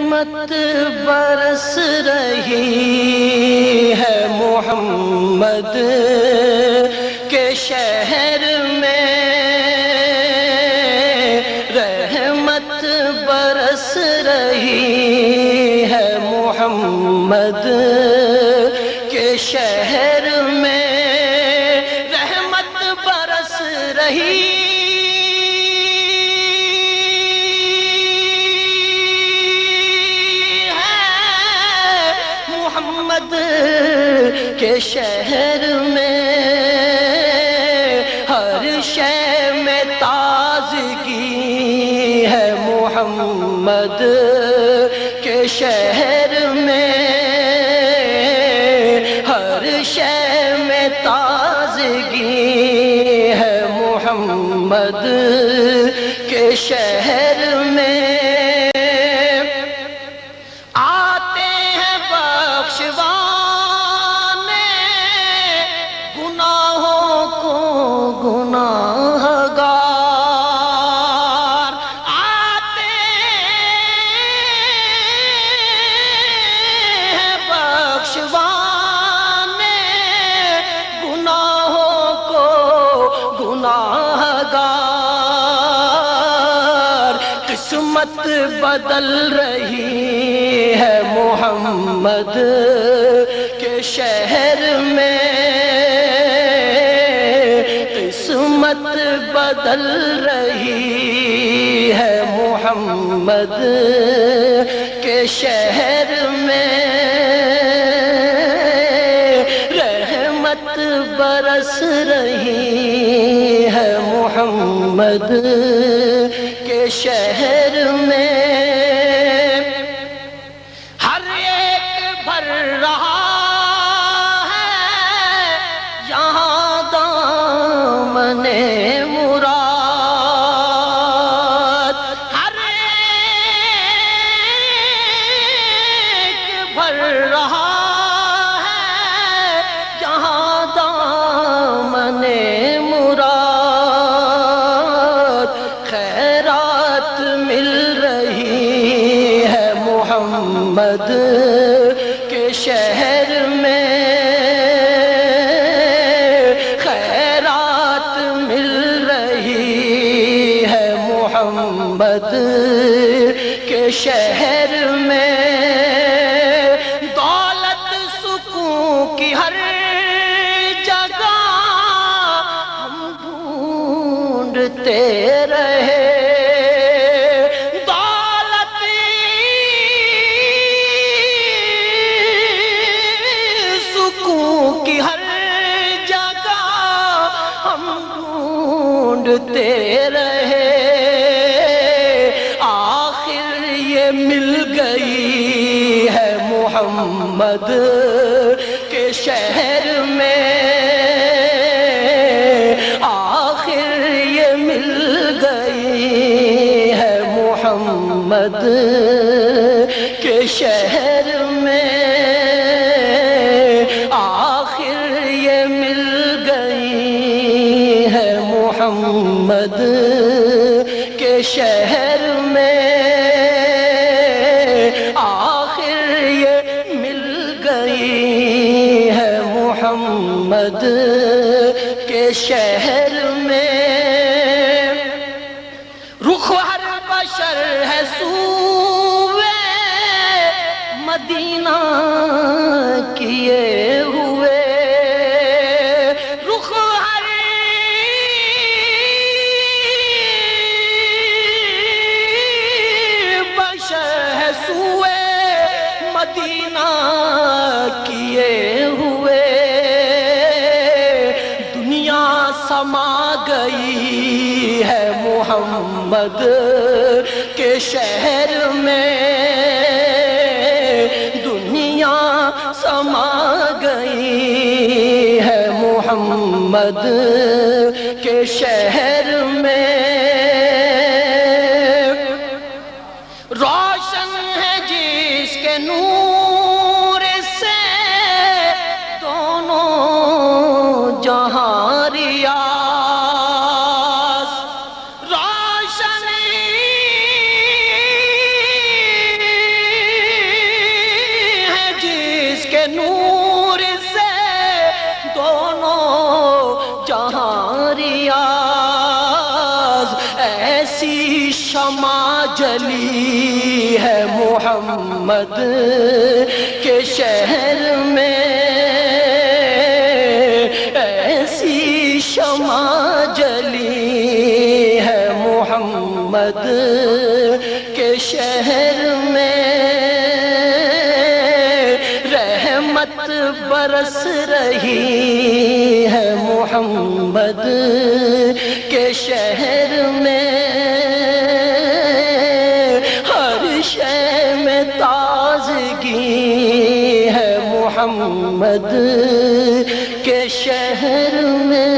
رحمت برس رہی ہے محمد کے شہر میں، رحمت برس رہی ہے محمد کے شہر میں، رحمت برس رہی کے شہر میں، ہر شے میں تازگی ہے محمد کے شہر میں، ہر شے میں تازگی ہے محمد کے شہر میں، آتے ہیں بخشوانے گناہوں کو گناہگار، آتے ہیں بخشوانے گناہوں کو گناہگار، قسمت بدل رہی ہے محمد کے شہر میں، قسمت بدل رہی ہے محمد کے شہر میں، رحمت برس رہی ہے محمد کے شہر میں، ہر ایک بھر رہا ہے یہاں دامن مراد، ہر ایک بھر رہا ہے یہاں دامن مراد، خیرات مل رہی ہے محمد کے شہر میں، خیرات مل رہی ہے محمد کے شہر میں، دولت سکون کی ہر جگہ ہم ڈھونڈتے رہے، کی ہر جگہ ہم ڈھونڈتے رہے، آخر یہ مل گئی ہے محمد کے شہر میں، آخر یہ مل گئی ہے محمد کے شہر میں، آخر یہ مل گئی ہے محمد کے شہر میں، آخر یہ مل گئی ہے محمد کے شہر میں، رخ ہر بشر ہے سوئے مدینہ کیے ہوئے، رخ ہر بشر ہے سوئے مدینہ کیے ہوئے، دنیا سما گئی ہے محمد کے شہر میں، دنیا سما گئی ہے محمد کے شہر میں، روشن ہے جس کے نور سے دونوں جہاں ریاض، روشن جلی ہے محمد کے شہر میں، ایسی شمع جلی ہے محمد کے شہر میں، رحمت برس رہی ہے محمد کے شہر میں، ہر شے میں تازگی ہے محمد کے شہر میں۔